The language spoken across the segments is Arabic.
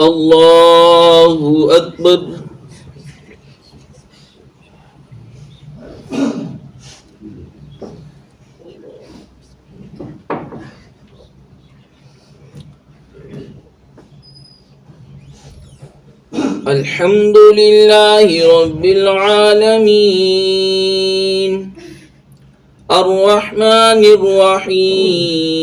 الله أكبر. الحمد لله رب العالمين الرحمن الرحيم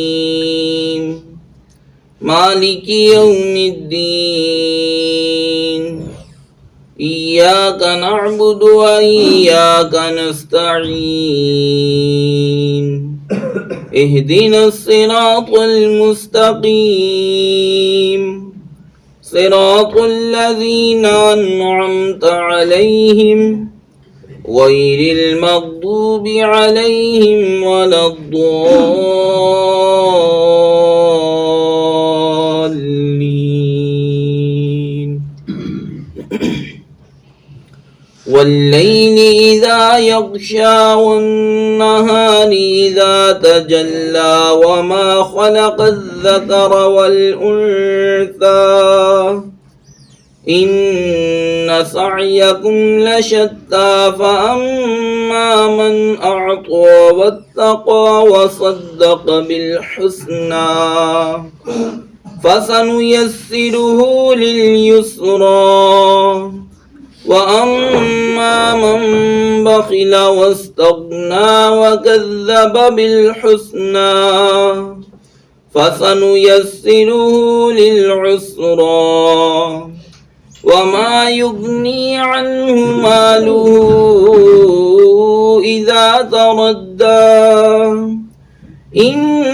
مالك يوم الدين إياك نعبد وإياك نستعين اهدنا الصراط المستقيم صراط الذين أنعمت عليهم غير المغضوب عليهم ولا الضالين. والليل إذا يغشى والنهار إذا تجلى وما خلق الذكر والأنثى إن سعيكم لشتى فأما من أعطى واتقى وصدق بالحسنى فسنيسره لليسرى وأما من بخل واستغنى وكذب بالحسنى فسنيسره للعسرى وما يغني عنه ماله إذا تردى إن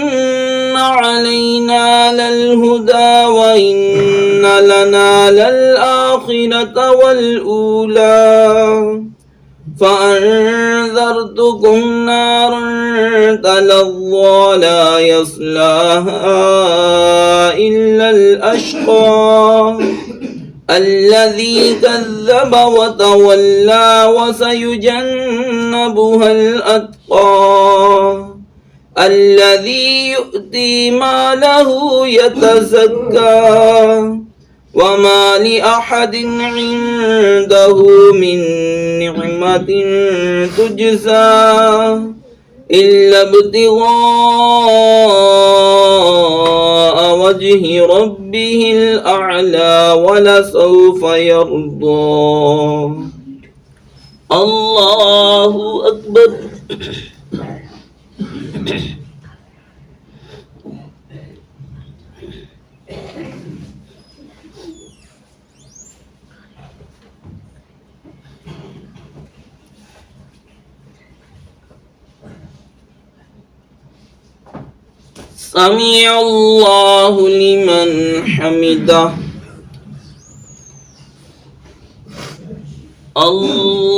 علينا للهدى وإن لنا للآخرة والأولى فأنذرتكم نارا تلظى لا يصلاها إلا الأشقى الذي كذب وتولى وسيجنبها الأتقى الذي يؤتي ماله يتزكى وما لأحد عنده من نعمة تجزى إلا ابتغاء وجه ربه الأعلى ولسوف يرضى. الله أكبر. سمع الله لمن حمده. الله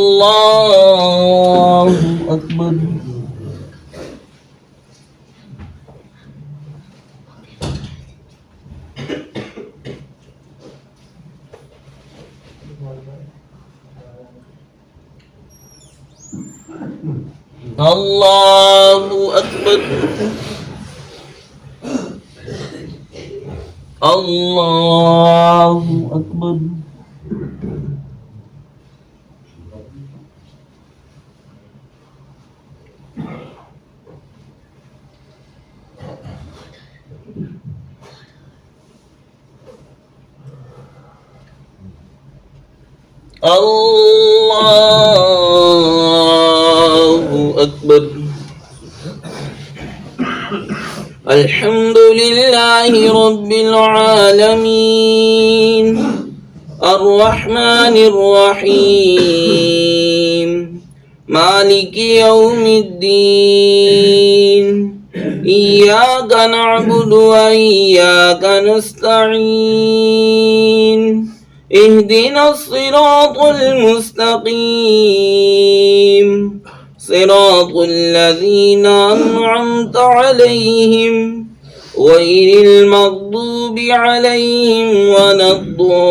أكبر. الله أكبر. الله أكبر. الله أكبر. الحمد لله رب العالمين الرحمن الرحيم مالك يوم الدين إياك نعبد وإياك نستعين اهدنا الصراط المستقيم صراط الذين أنعمت عليهم غير المغضوب عليهم ولا الضالين.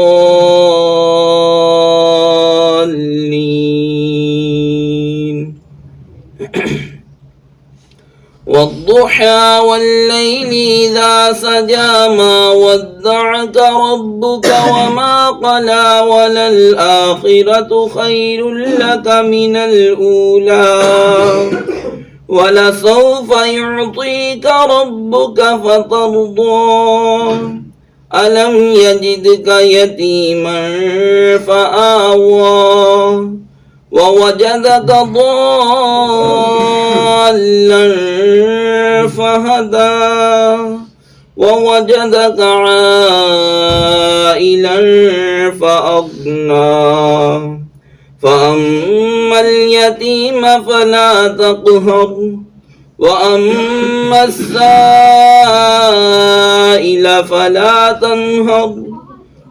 والضحى والليل إذا سجى ما ودعك ربك وما قلى وللآخرة خير لك من الأولى ولسوف يعطيك ربك فترضى ألم يجدك يتيما فآوى ووجدك ضالا فهدى ووجدك عائلا فأغنى فأما اليتيم فلا تقهر وأما السائل فلا تنهر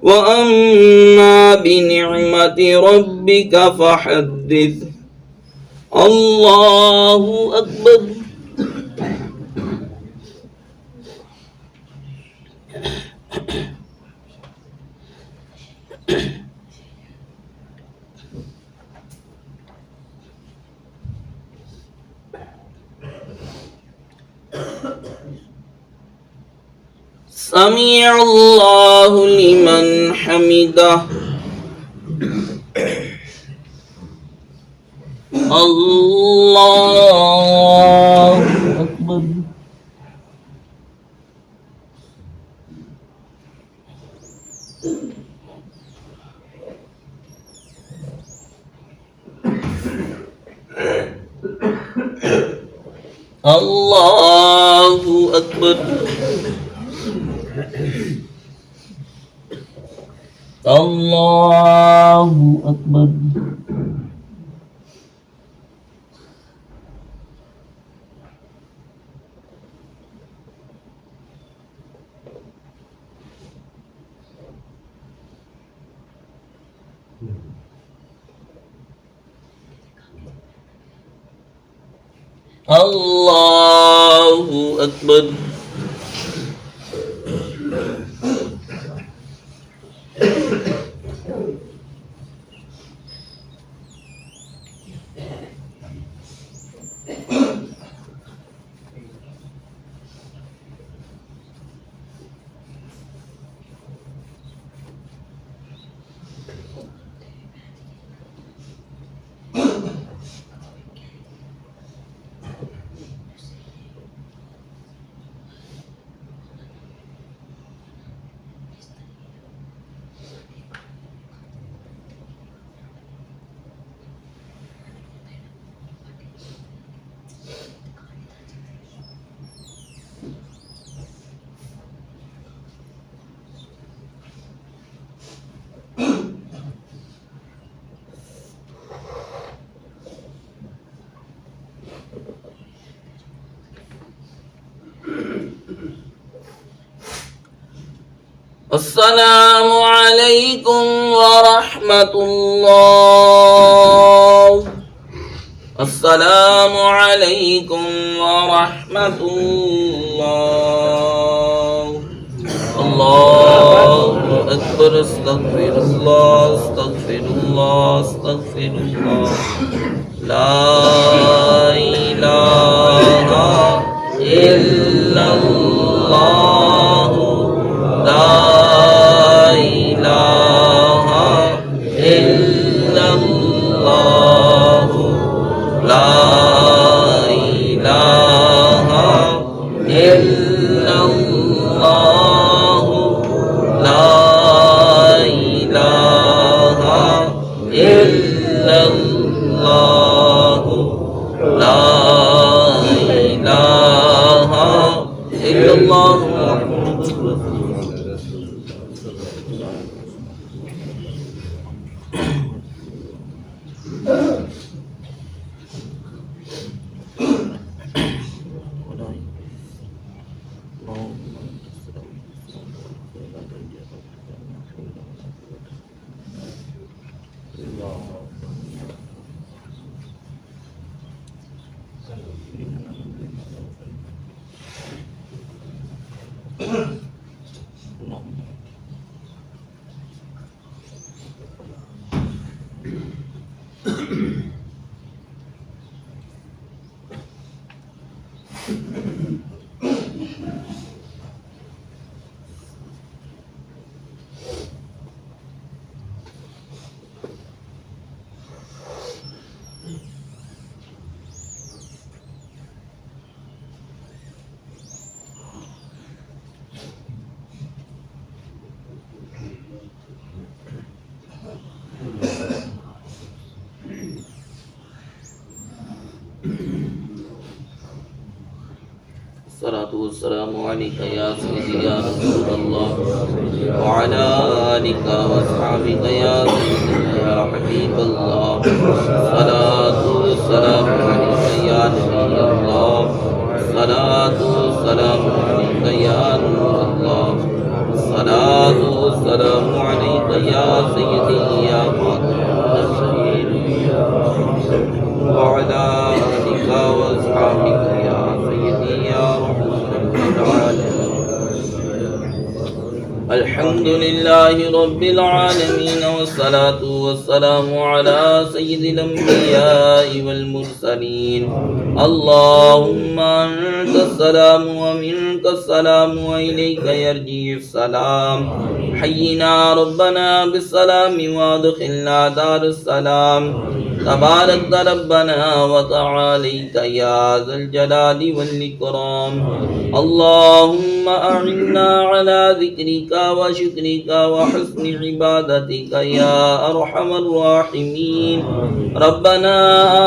وأما بنعمة ربك فحدث. الله أكبر. سمع الله لمن حمده. الله أكبر. الله أكبر. الله أكبر. الله أكبر. السلام عليكم ورحمة الله. السلام عليكم ورحمة الله. الله أكبر. استغفر الله استغفر الله استغفر الله. لا إله إلا الله. لا إله إلا الله. لا إله إلا الله. لا إله إلا الله. لا إله إلا الله. والصلاة والسلام عليك يا سيدي يا رسول الله وعلى آلك وأصحابك يا سيدي يا حبيب الله الصلاة والسلام عليك يا نبي الله الصلاة والسلام عليك يا نور الله الصلاة والسلام عليك يا سيدي يا خاتم النبيين وعلى آلك وأصحابك يا سيدي يا رحمة العالمين الحمد لله رب العالمين والصلاة والسلام على سيد الأنبياء والمرسلين اللهم أنت السلام ومنك السلام وإليك يرجع السلام حينا ربنا بالسلام وادخلنا دار السلام تبارك ربنا وتعاليك يا ذا الجلال والإكرام اللهم أعنا على ذكرك وشكرك وحسن عبادتك يا أرحم الراحمين ربنا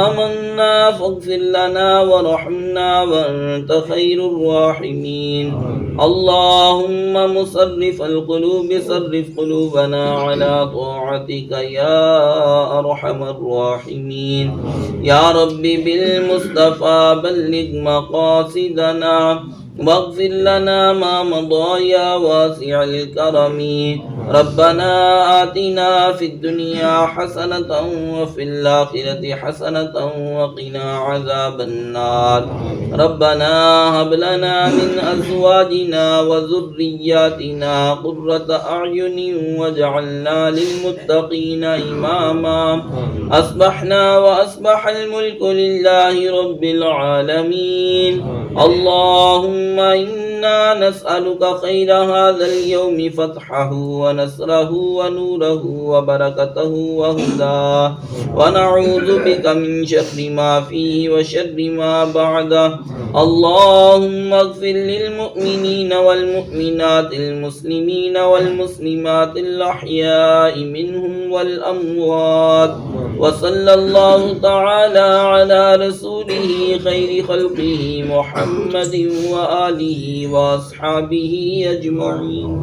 آمنا فاغفر لنا وارحمنا وأنت خير الراحمين اللهم مصرف القلوب صرف قلوبنا على طاعتك يا أرحم الراحمين يا رب بالمصطفى بلغ مقاصدنا واغفر لنا ما مضى يا واسع الكرم ربنا آتنا في الدنيا حسنة وفي الآخرة حسنة وقنا عذاب النار ربنا هب لنا من أزواجنا وذرياتنا قرة أعين واجعلنا للمتقين إماما أصبحنا وأصبح الملك لله رب العالمين اللهم إنا نسألك خير هذا اليوم فتحه ونصره ونوره وبركته وهداه ونعوذ بك من شر ما فيه وشر ما بعده اللهم اغفر للمؤمنين والمؤمنات المسلمين والمسلمات الأحياء منهم والأموات وصلى الله تعالى على رسوله خير خلقه محمد وآله وأصحابه أجمعين